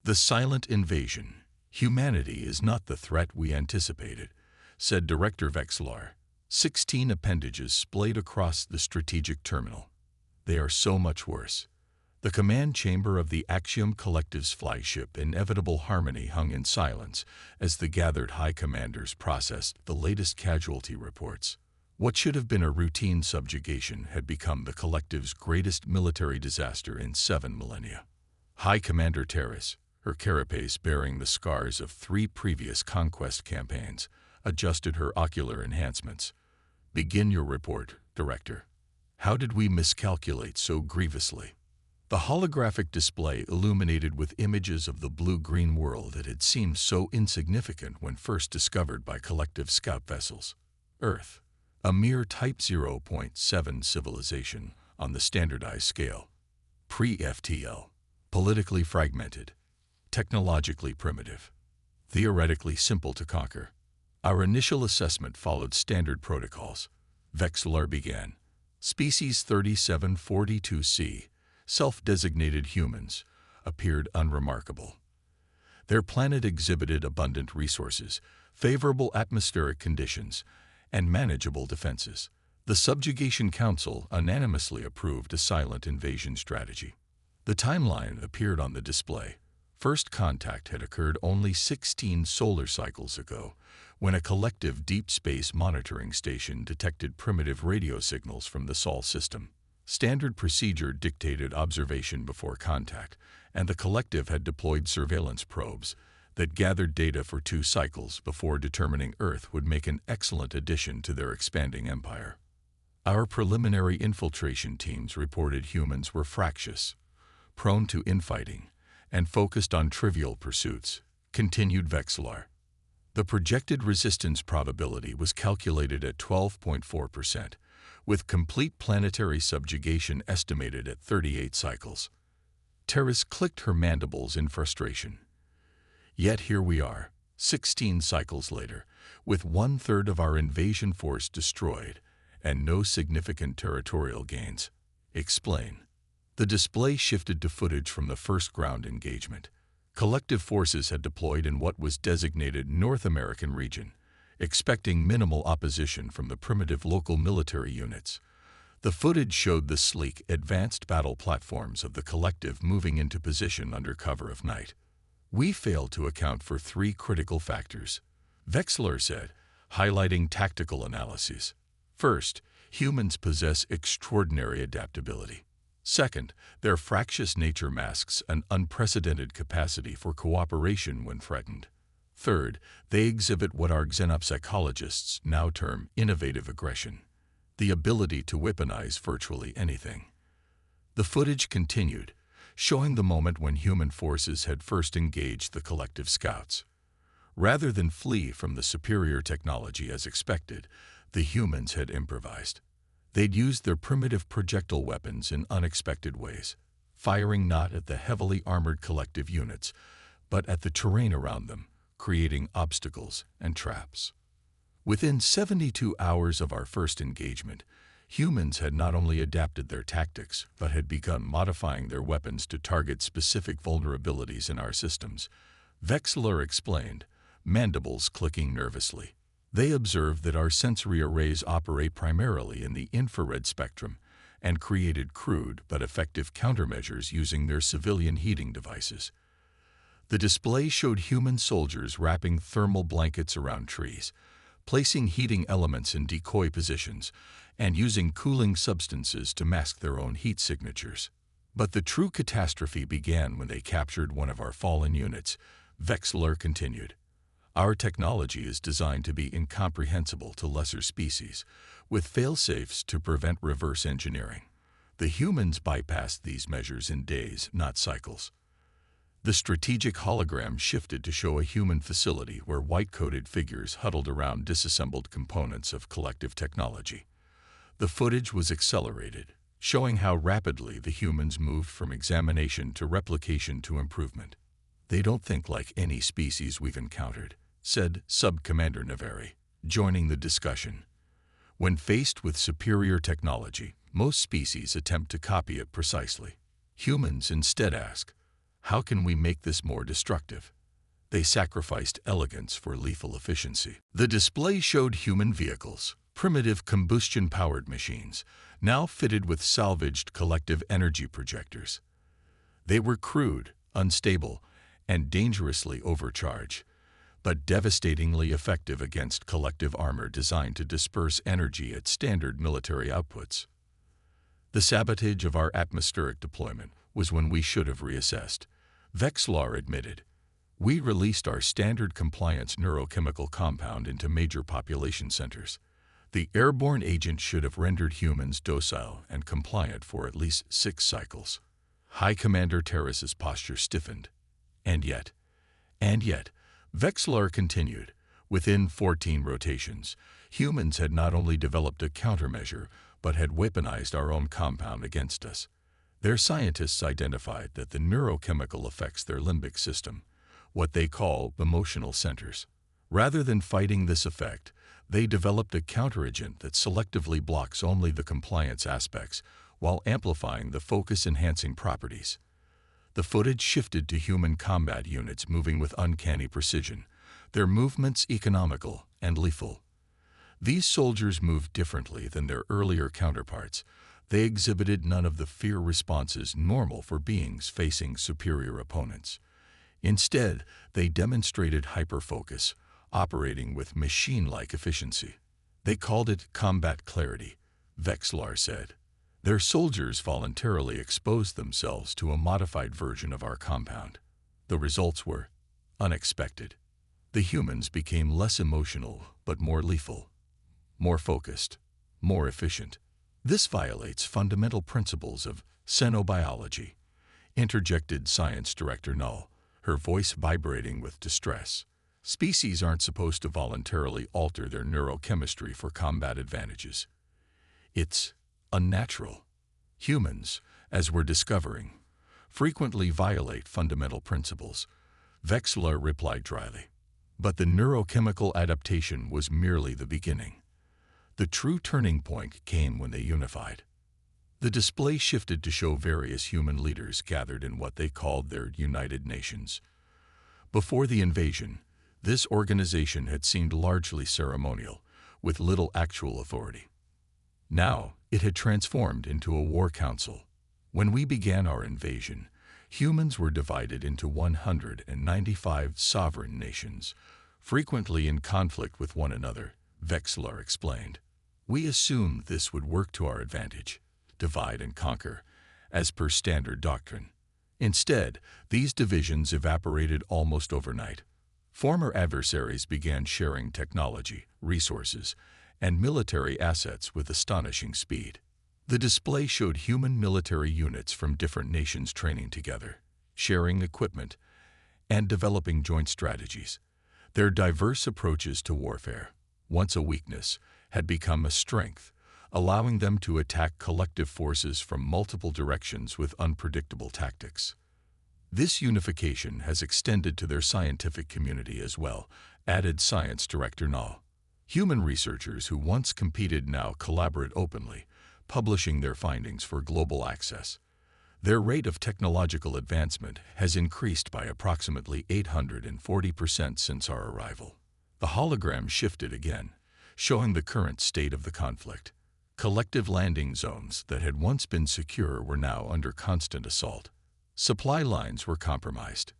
The silent invasion. Humanity is not the threat we anticipated, said Director Vexlar. 16 appendages splayed across the strategic terminal. They are so much worse. The command chamber of the Axiom Collective's flagship Inevitable Harmony hung in silence as the gathered high commanders processed the latest casualty reports. What should have been a routine subjugation had become the Collective's greatest military disaster in 7 millennia. High Commander Terrace, her carapace bearing the scars of 3 previous conquest campaigns, adjusted her ocular enhancements. Begin your report, Director. How did we miscalculate so grievously? The holographic display illuminated with images of the blue-green world that had seemed so insignificant when first discovered by collective scout vessels. Earth, a mere Type 0.7 civilization on the standardized scale. Pre-FTL, politically fragmented, technologically primitive, theoretically simple to conquer. Our initial assessment followed standard protocols. Vexlar began. Species 3742C, self-designated humans, appeared unremarkable. Their planet exhibited abundant resources, favorable atmospheric conditions, and manageable defenses. The Subjugation Council unanimously approved a silent invasion strategy. The timeline appeared on the display. First contact had occurred only 16 solar cycles ago, when a collective deep space monitoring station detected primitive radio signals from the Sol system. Standard procedure dictated observation before contact, and the collective had deployed surveillance probes that gathered data for 2 cycles before determining Earth would make an excellent addition to their expanding empire. Our preliminary infiltration teams reported humans were fractious, prone to infighting, and focused on trivial pursuits, continued Vexlar. The projected resistance probability was calculated at 12.4%, with complete planetary subjugation estimated at 38 cycles. Terrace clicked her mandibles in frustration. Yet here we are, 16 cycles later, with 1/3 of our invasion force destroyed and no significant territorial gains. Explain. The display shifted to footage from the first ground engagement. Collective forces had deployed in what was designated North American region, expecting minimal opposition from the primitive local military units. The footage showed the sleek, advanced battle platforms of the collective moving into position under cover of night. We failed to account for 3 critical factors, Vexlar said, highlighting tactical analyses. First, humans possess extraordinary adaptability. Second, their fractious nature masks an unprecedented capacity for cooperation when threatened. Third, they exhibit what our xenopsychologists now term innovative aggression, the ability to weaponize virtually anything. The footage continued, showing the moment when human forces had first engaged the collective scouts. Rather than flee from the superior technology as expected, the humans had improvised. They'd used their primitive projectile weapons in unexpected ways, firing not at the heavily armored collective units, but at the terrain around them, creating obstacles and traps. Within 72 hours of our first engagement, humans had not only adapted their tactics, but had begun modifying their weapons to target specific vulnerabilities in our systems. Vexlar explained, mandibles clicking nervously. They observed that our sensory arrays operate primarily in the infrared spectrum and created crude but effective countermeasures using their civilian heating devices. The display showed human soldiers wrapping thermal blankets around trees, placing heating elements in decoy positions, and using cooling substances to mask their own heat signatures. But the true catastrophe began when they captured one of our fallen units, Vexlar continued. Our technology is designed to be incomprehensible to lesser species, with fail-safes to prevent reverse engineering. The humans bypassed these measures in days, not cycles. The strategic hologram shifted to show a human facility where white-coated figures huddled around disassembled components of collective technology. The footage was accelerated, showing how rapidly the humans moved from examination to replication to improvement. They don't think like any species we've encountered, said Sub-Commander Naveri, joining the discussion. When faced with superior technology, most species attempt to copy it precisely. Humans instead ask, How can we make this more destructive? They sacrificed elegance for lethal efficiency. The display showed human vehicles, primitive combustion-powered machines, now fitted with salvaged collective energy projectors. They were crude, unstable, and dangerously overcharged, but devastatingly effective against collective armor designed to disperse energy at standard military outputs. The sabotage of our atmospheric deployment was when we should have reassessed, Vexlar admitted. We released our standard compliance neurochemical compound into major population centers. The airborne agent should have rendered humans docile and compliant for at least 6 cycles. High Commander Terrace's posture stiffened. And yet, Vexlar continued, within 14 rotations, humans had not only developed a countermeasure, but had weaponized our own compound against us. Their scientists identified that the neurochemical affects their limbic system, what they call emotional centers. Rather than fighting this effect, they developed a counteragent that selectively blocks only the compliance aspects while amplifying the focus-enhancing properties. The footage shifted to human combat units moving with uncanny precision, their movements economical and lethal. These soldiers moved differently than their earlier counterparts. They exhibited none of the fear responses normal for beings facing superior opponents. Instead, they demonstrated hyperfocus, operating with machine-like efficiency. They called it combat clarity, Vexlar said. Their soldiers voluntarily exposed themselves to a modified version of our compound. The results were unexpected. The humans became less emotional but more lethal, more focused, more efficient. This violates fundamental principles of xenobiology, interjected Science Director Null, her voice vibrating with distress. Species aren't supposed to voluntarily alter their neurochemistry for combat advantages. It's unnatural. Humans, as we're discovering, frequently violate fundamental principles, Vexlar replied dryly. But the neurochemical adaptation was merely the beginning. The true turning point came when they unified. The display shifted to show various human leaders gathered in what they called their United Nations. Before the invasion, this organization had seemed largely ceremonial, with little actual authority. Now, it had transformed into a war council. When we began our invasion, humans were divided into 195 sovereign nations, frequently in conflict with one another, Vexlar explained. We assumed this would work to our advantage, divide and conquer, as per standard doctrine. Instead, these divisions evaporated almost overnight. Former adversaries began sharing technology, resources, and military assets with astonishing speed. The display showed human military units from different nations training together, sharing equipment, and developing joint strategies. Their diverse approaches to warfare, once a weakness, had become a strength, allowing them to attack collective forces from multiple directions with unpredictable tactics. This unification has extended to their scientific community as well, added Science Director Null. Human researchers who once competed now collaborate openly, publishing their findings for global access. Their rate of technological advancement has increased by approximately 840% since our arrival. The hologram shifted again, showing the current state of the conflict. Collective landing zones that had once been secure were now under constant assault. Supply lines were compromised.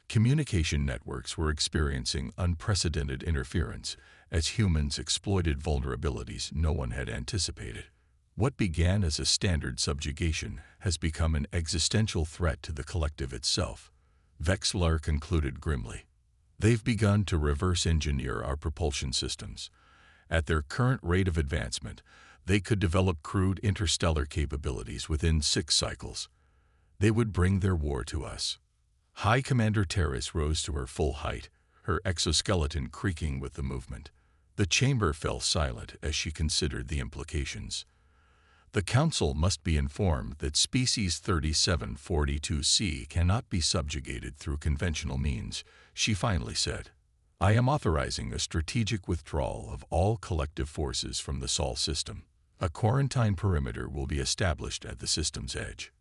Communication networks were experiencing unprecedented interference as humans exploited vulnerabilities no one had anticipated. What began as a standard subjugation has become an existential threat to the collective itself, Vexlar concluded grimly. They've begun to reverse engineer our propulsion systems. At their current rate of advancement, they could develop crude interstellar capabilities within 6 cycles. They would bring their war to us. High Commander Terrace rose to her full height, her exoskeleton creaking with the movement. The chamber fell silent as she considered the implications. The Council must be informed that Species 3742C cannot be subjugated through conventional means, she finally said. I am authorizing a strategic withdrawal of all collective forces from the Sol system. A quarantine perimeter will be established at the system's edge.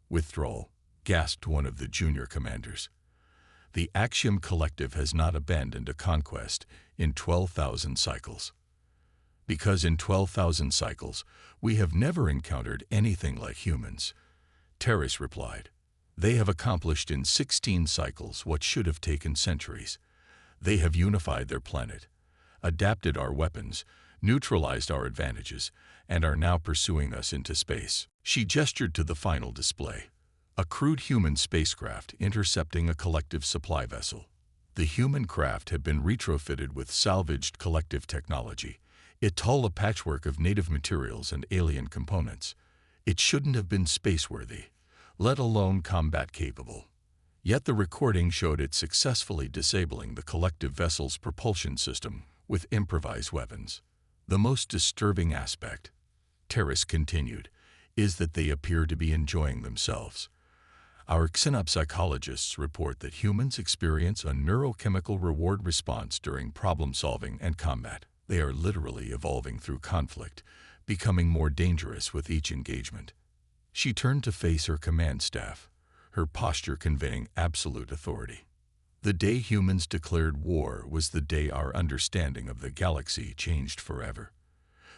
Withdrawal, gasped one of the junior commanders. The Axiom Collective has not abandoned a conquest in 12,000 cycles. Because in 12,000 cycles, we have never encountered anything like humans, Terrace replied. They have accomplished in 16 cycles what should have taken centuries. They have unified their planet, adapted our weapons, neutralized our advantages, and are now pursuing us into space. She gestured to the final display, a crude human spacecraft intercepting a collective supply vessel. The human craft had been retrofitted with salvaged collective technology. It told a patchwork of native materials and alien components. It shouldn't have been spaceworthy, let alone combat-capable. Yet the recording showed it successfully disabling the collective vessel's propulsion system with improvised weapons. The most disturbing aspect, Terrace continued, is that they appear to be enjoying themselves. Our xenopsychologists report that humans experience a neurochemical reward response during problem-solving and combat. They are literally evolving through conflict, becoming more dangerous with each engagement. She turned to face her command staff, her posture conveying absolute authority. The day humans declared war was the day our understanding of the galaxy changed forever.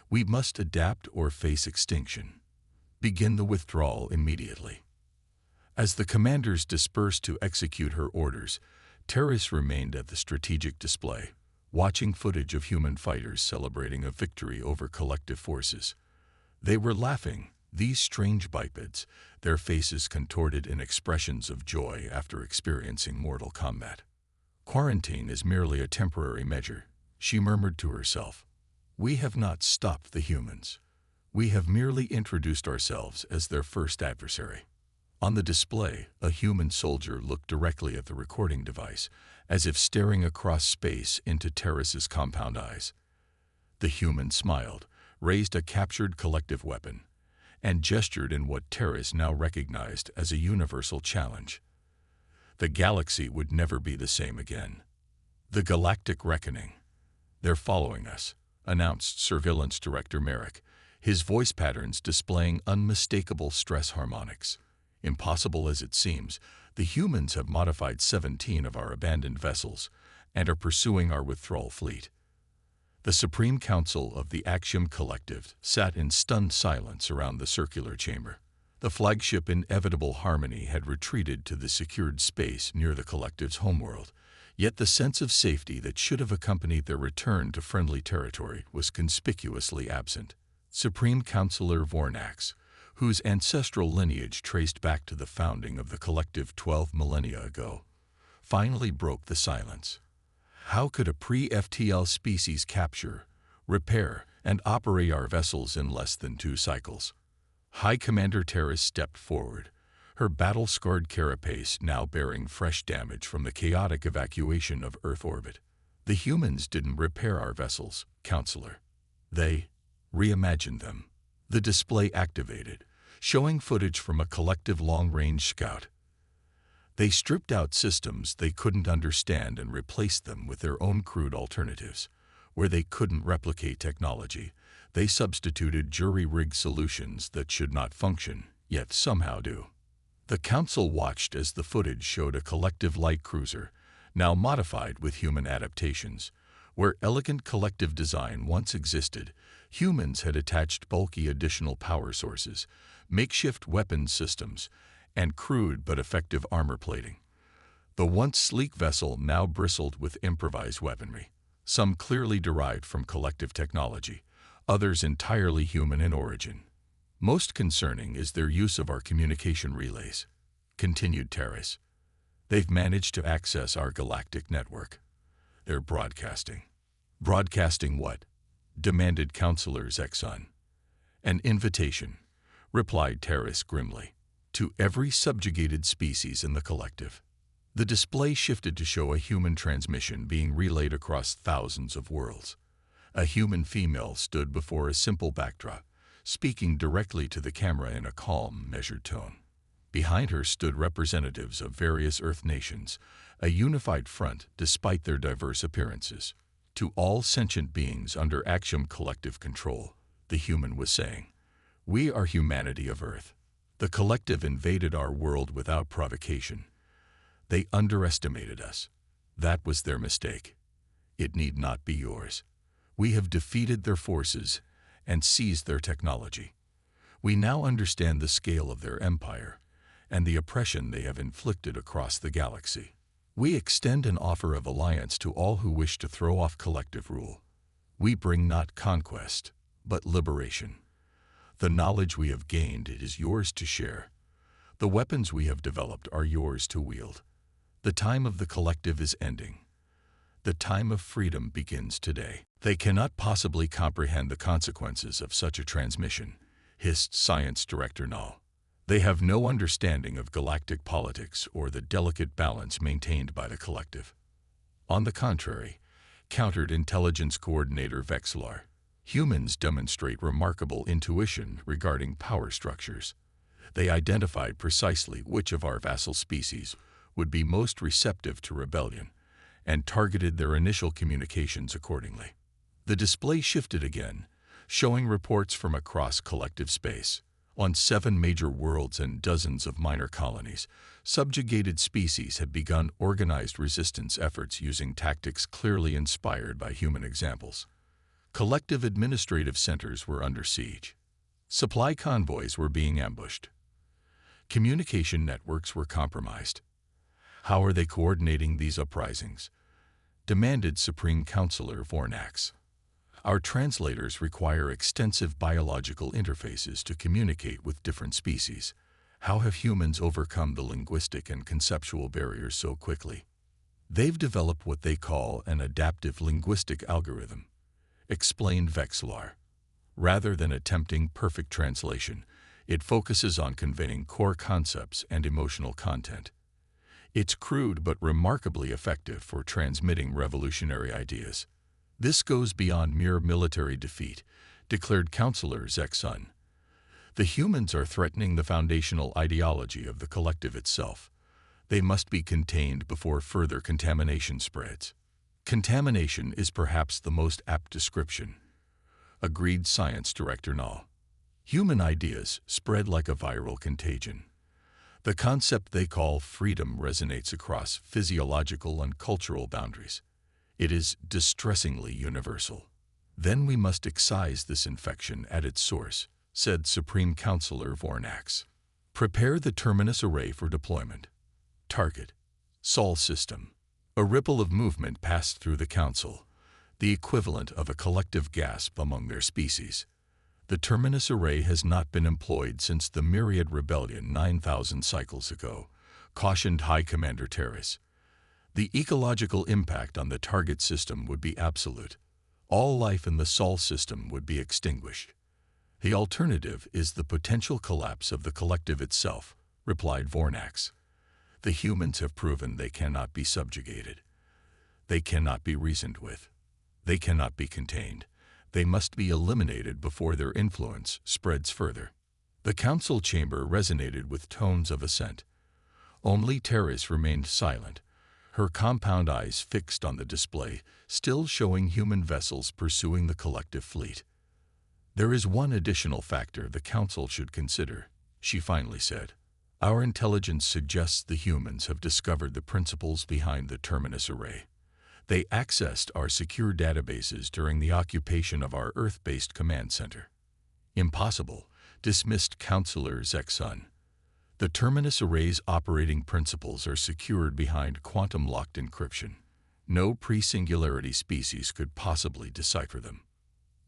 We must adapt or face extinction. Begin the withdrawal immediately. As the commanders dispersed to execute her orders, Terrace remained at the strategic display, watching footage of human fighters celebrating a victory over collective forces. They were laughing, these strange bipeds, their faces contorted in expressions of joy after experiencing mortal combat. Quarantine is merely a temporary measure, she murmured to herself. We have not stopped the humans. We have merely introduced ourselves as their first adversary. On the display, a human soldier looked directly at the recording device, as if staring across space into Terrace's compound eyes. The human smiled, raised a captured collective weapon, and gestured in what Terrace now recognized as a universal challenge. The galaxy would never be the same again. The Galactic Reckoning. They're following us, announced Surveillance Director Merrick, his voice patterns displaying unmistakable stress harmonics. Impossible as it seems, the humans have modified 17 of our abandoned vessels and are pursuing our withdrawal fleet. The Supreme Council of the Axiom Collective sat in stunned silence around the circular chamber. The flagship Inevitable Harmony had retreated to the secured space near the Collective's homeworld, yet the sense of safety that should have accompanied their return to friendly territory was conspicuously absent. Supreme Counselor Vornax, whose ancestral lineage traced back to the founding of the Collective 12 millennia ago, finally broke the silence. How could a pre-FTL species capture, repair, and operate our vessels in less than 2 cycles? High Commander Terrace stepped forward, her battle-scarred carapace now bearing fresh damage from the chaotic evacuation of Earth orbit. The humans didn't repair our vessels, Counselor. They reimagined them. The display activated, showing footage from a collective long-range scout. They stripped out systems they couldn't understand and replaced them with their own crude alternatives. Where they couldn't replicate technology, they substituted jury-rigged solutions that should not function, yet somehow do. The Council watched as the footage showed a collective light cruiser, now modified with human adaptations. Where elegant collective design once existed, humans had attached bulky additional power sources, makeshift weapons systems, and crude but effective armor plating. The once sleek vessel now bristled with improvised weaponry, some clearly derived from collective technology, others entirely human in origin. Most concerning is their use of our communication relays, continued Terrace. They've managed to access our galactic network. They're broadcasting. Broadcasting what? Demanded Counselor Zexon. An invitation, replied Terrace grimly, to every subjugated species in the collective. The display shifted to show a human transmission being relayed across thousands of worlds. A human female stood before a simple backdrop, speaking directly to the camera in a calm, measured tone. Behind her stood representatives of various Earth nations, a unified front despite their diverse appearances. To all sentient beings under Axiom collective control, the human was saying, we are humanity of Earth. The collective invaded our world without provocation. They underestimated us. That was their mistake. It need not be yours. We have defeated their forces and seized their technology. We now understand the scale of their empire and the oppression they have inflicted across the galaxy. We extend an offer of alliance to all who wish to throw off collective rule. We bring not conquest, but liberation. The knowledge we have gained is yours to share. The weapons we have developed are yours to wield. The time of the collective is ending. The time of freedom begins today. They cannot possibly comprehend the consequences of such a transmission, hissed Science Director Null. They have no understanding of galactic politics or the delicate balance maintained by the collective. On the contrary, countered Intelligence Coordinator Vexlar, humans demonstrate remarkable intuition regarding power structures. They identified precisely which of our vassal species would be most receptive to rebellion, and targeted their initial communications accordingly. The display shifted again, showing reports from across collective space. On 7 major worlds and dozens of minor colonies, subjugated species had begun organized resistance efforts using tactics clearly inspired by human examples. Collective administrative centers were under siege. Supply convoys were being ambushed. Communication networks were compromised. How are they coordinating these uprisings? Demanded Supreme Counselor Vornax. Our translators require extensive biological interfaces to communicate with different species. How have humans overcome the linguistic and conceptual barriers so quickly? They've developed what they call an adaptive linguistic algorithm, explained Vexlar. Rather than attempting perfect translation, it focuses on conveying core concepts and emotional content. It's crude but remarkably effective for transmitting revolutionary ideas. This goes beyond mere military defeat, declared Counselor Zeksun. The humans are threatening the foundational ideology of the collective itself. They must be contained before further contamination spreads. Contamination is perhaps the most apt description, agreed Science Director Null. Human ideas spread like a viral contagion. The concept they call freedom resonates across physiological and cultural boundaries. It is distressingly universal. Then we must excise this infection at its source, said Supreme Counselor Vornax. Prepare the Terminus Array for deployment. Target: Sol System. A ripple of movement passed through the Council, the equivalent of a collective gasp among their species. The Terminus Array has not been employed since the Myriad Rebellion 9,000 cycles ago, cautioned High Commander Terrace. The ecological impact on the target system would be absolute. All life in the Sol system would be extinguished. The alternative is the potential collapse of the collective itself, replied Vornax. The humans have proven they cannot be subjugated. They cannot be reasoned with. They cannot be contained. They must be eliminated before their influence spreads further. The council chamber resonated with tones of assent. Only Terrace remained silent, her compound eyes fixed on the display, still showing human vessels pursuing the collective fleet. There is one additional factor the council should consider, she finally said. Our intelligence suggests the humans have discovered the principles behind the Terminus Array. They accessed our secure databases during the occupation of our Earth-based command center. Impossible, dismissed Counselor Zeksun. The Terminus Array's operating principles are secured behind quantum-locked encryption. No pre-singularity species could possibly decipher them.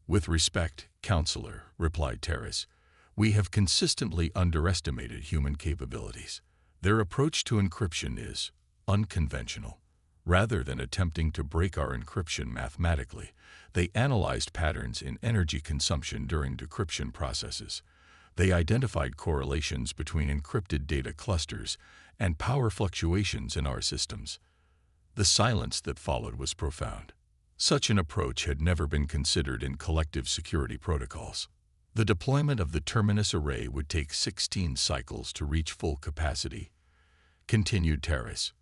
With respect, Counselor, replied Terrace, we have consistently underestimated human capabilities. Their approach to encryption is unconventional. Rather than attempting to break our encryption mathematically, they analyzed patterns in energy consumption during decryption processes. They identified correlations between encrypted data clusters and power fluctuations in our systems. The silence that followed was profound. Such an approach had never been considered in collective security protocols. The deployment of the Terminus Array would take 16 cycles to reach full capacity, continued Terrace.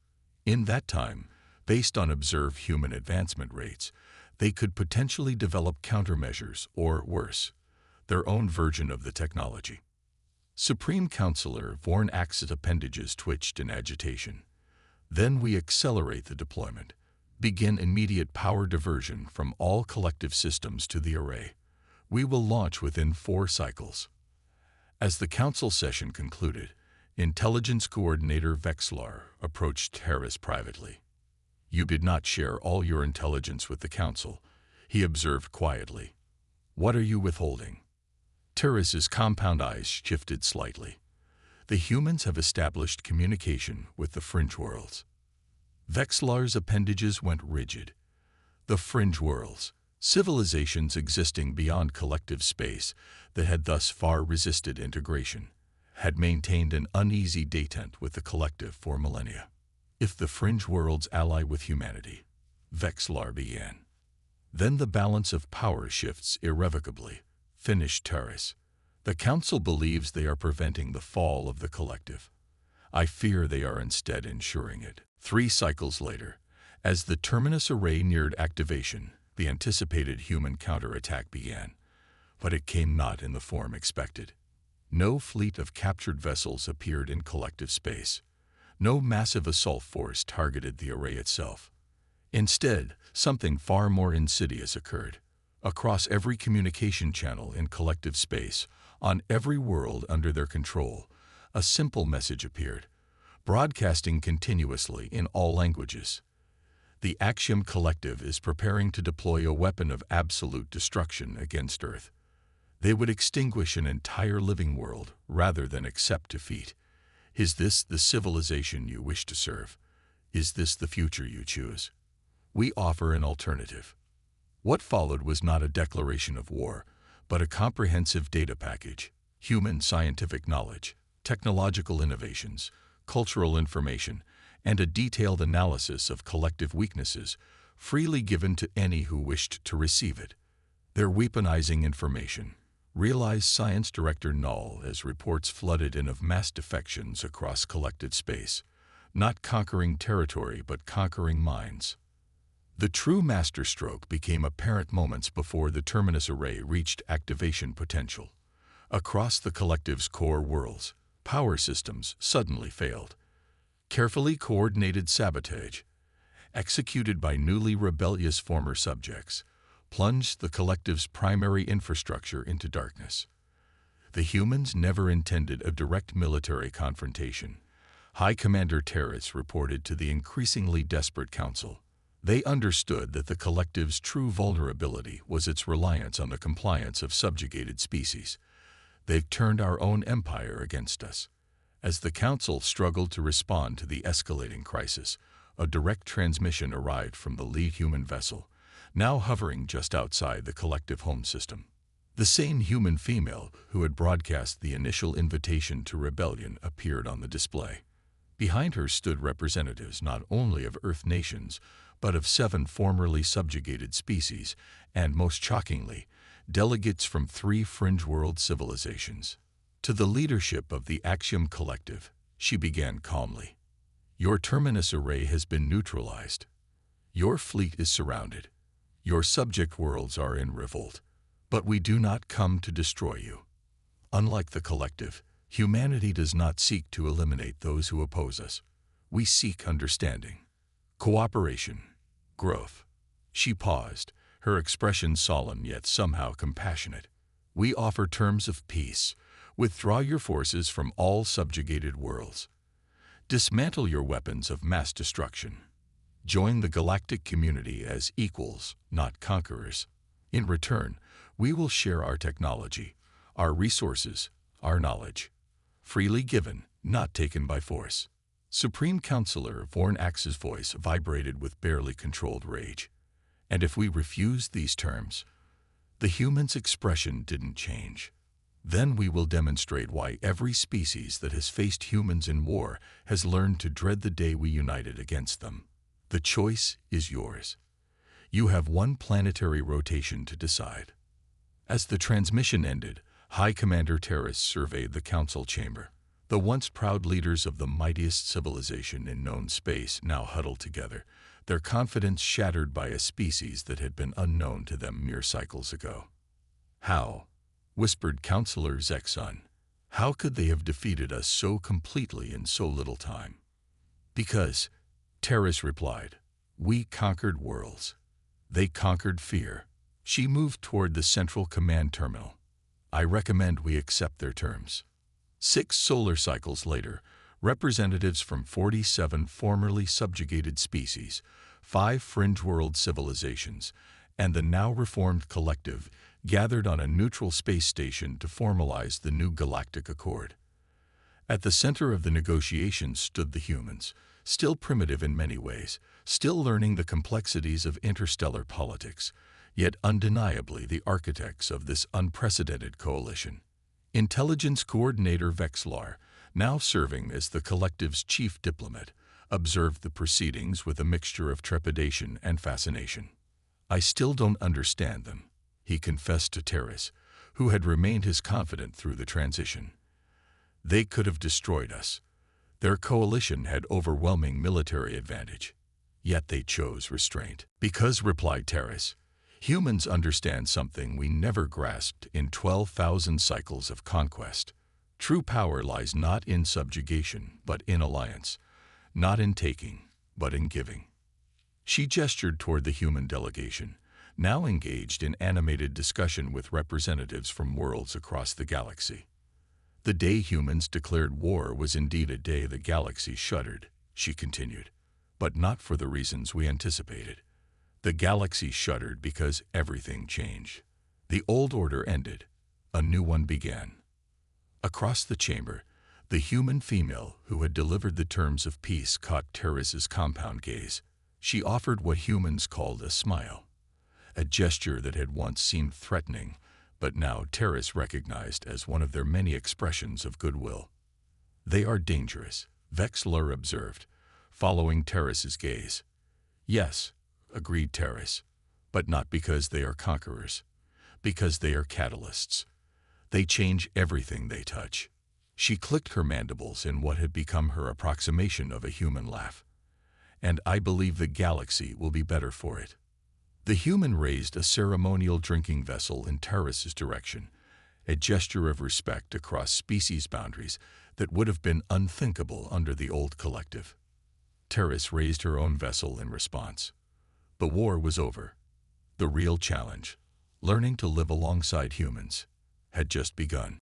In that time, based on observed human advancement rates, they could potentially develop countermeasures or, worse, their own version of the technology. Supreme Counselor Vorn Axe's appendages twitched in agitation. Then we accelerate the deployment. Begin immediate power diversion from all collective systems to the array. We will launch within 4 cycles. As the council session concluded, Intelligence Coordinator Vexlar approached Terrace privately. "You did not share all your intelligence with the council," he observed quietly. "What are you withholding?" Terrace's compound eyes shifted slightly. "The humans have established communication with the fringe worlds." Vexlar's appendages went rigid. The fringe worlds, civilizations existing beyond collective space that had thus far resisted integration, had maintained an uneasy detente with the collective for millennia. "If the fringe worlds ally with humanity," Vexlar began, "then the balance of power shifts irrevocably," finished Terrace. "The Council believes they are preventing the fall of the collective. I fear they are instead ensuring it." 3 cycles later, as the Terminus array neared activation, the anticipated human counterattack began, but it came not in the form expected. No fleet of captured vessels appeared in collective space. No massive assault force targeted the array itself. Instead, something far more insidious occurred. Across every communication channel in collective space, on every world under their control, a simple message appeared, broadcasting continuously in all languages. "The Axiom Collective is preparing to deploy a weapon of absolute destruction against Earth. They would extinguish an entire living world rather than accept defeat. Is this the civilization you wish to serve? Is this the future you choose? We offer an alternative." What followed was not a declaration of war, but a comprehensive data package: human scientific knowledge, technological innovations, cultural information, and a detailed analysis of collective weaknesses, freely given to any who wished to receive it. "They're weaponizing information," realized Science Director Null as reports flooded in of mass defections across collective space, not conquering territory but conquering minds. The true masterstroke became apparent moments before the Terminus array reached activation potential. Across the collective's core worlds, power systems suddenly failed. Carefully coordinated sabotage, executed by newly rebellious former subjects, plunged the collective's primary infrastructure into darkness. The humans never intended a direct military confrontation, High Commander Terrace reported to the increasingly desperate Council. They understood that the collective's true vulnerability was its reliance on the compliance of subjugated species. "They've turned our own empire against us." As the Council struggled to respond to the escalating crisis, a direct transmission arrived from the lead human vessel, now hovering just outside the collective home system. The same human female who had broadcast the initial invitation to rebellion appeared on the display. Behind her stood representatives not only of Earth nations, but of 7 formerly subjugated species, and, most shockingly, delegates from 3 fringe world civilizations. To the leadership of the Axiom Collective, she began calmly. "Your Terminus array has been neutralized. Your fleet is surrounded. Your subject worlds are in revolt. But we do not come to destroy you. Unlike the Collective, humanity does not seek to eliminate those who oppose us. We seek understanding, cooperation, growth." She paused, her expression solemn yet somehow compassionate. "We offer terms of peace. Withdraw your forces from all subjugated worlds. Dismantle your weapons of mass destruction. Join the galactic community as equals, not conquerors. In return, we will share our technology, our resources, our knowledge. Freely given, not taken by force." Supreme Counselor Vorn Axe's voice vibrated with barely controlled rage. "And if we refuse these terms?" The human's expression didn't change. "Then we will demonstrate why every species that has faced humans in war has learned to dread the day we united against them. The choice is yours. You have one planetary rotation to decide." As the transmission ended, High Commander Terrace surveyed the council chamber. The once proud leaders of the mightiest civilization in known space now huddled together, their confidence shattered by a species that had been unknown to them mere cycles ago. "How?" whispered Counselor Zexun. How could they have defeated us so completely in so little time? Because, Terrace replied, we conquered worlds. They conquered fear. She moved toward the central command terminal. I recommend we accept their terms. 6 solar cycles later, representatives from 47 formerly subjugated species, 5 fringe world civilizations, and the now reformed collective gathered on a neutral space station to formalize the new Galactic Accord. At the center of the negotiations stood the humans, still primitive in many ways, still learning the complexities of interstellar politics, yet undeniably the architects of this unprecedented coalition. Intelligence Coordinator Vexlar, now serving as the collective's chief diplomat, observed the proceedings with a mixture of trepidation and fascination. I still don't understand them, he confessed to Terrace, who had remained his confidant through the transition. They could have destroyed us. Their coalition had overwhelming military advantage. Yet they chose restraint. Because, replied Terrace, humans understand something we never grasped in 12,000 cycles of conquest. True power lies not in subjugation, but in alliance. Not in taking, but in giving. She gestured toward the human delegation, now engaged in animated discussion with representatives from worlds across the galaxy. The day humans declared war was indeed a day the galaxy shuddered, she continued, but not for the reasons we anticipated. The galaxy shuddered because everything changed. The old order ended. A new one began. Across the chamber, the human female who had delivered the terms of peace caught Terrace's compound gaze. She offered what humans called a smile, a gesture that had once seemed threatening, but now Terrace recognized as one of their many expressions of goodwill. They are dangerous, Vexlar observed, following Terrace's gaze. Yes, agreed Terrace, but not because they are conquerors, because they are catalysts. They change everything they touch. She clicked her mandibles in what had become her approximation of a human laugh. And I believe the galaxy will be better for it. The human raised a ceremonial drinking vessel in Terrace's direction, a gesture of respect across species boundaries that would have been unthinkable under the old collective. Terrace raised her own vessel in response. The war was over. The real challenge, learning to live alongside humans, had just begun.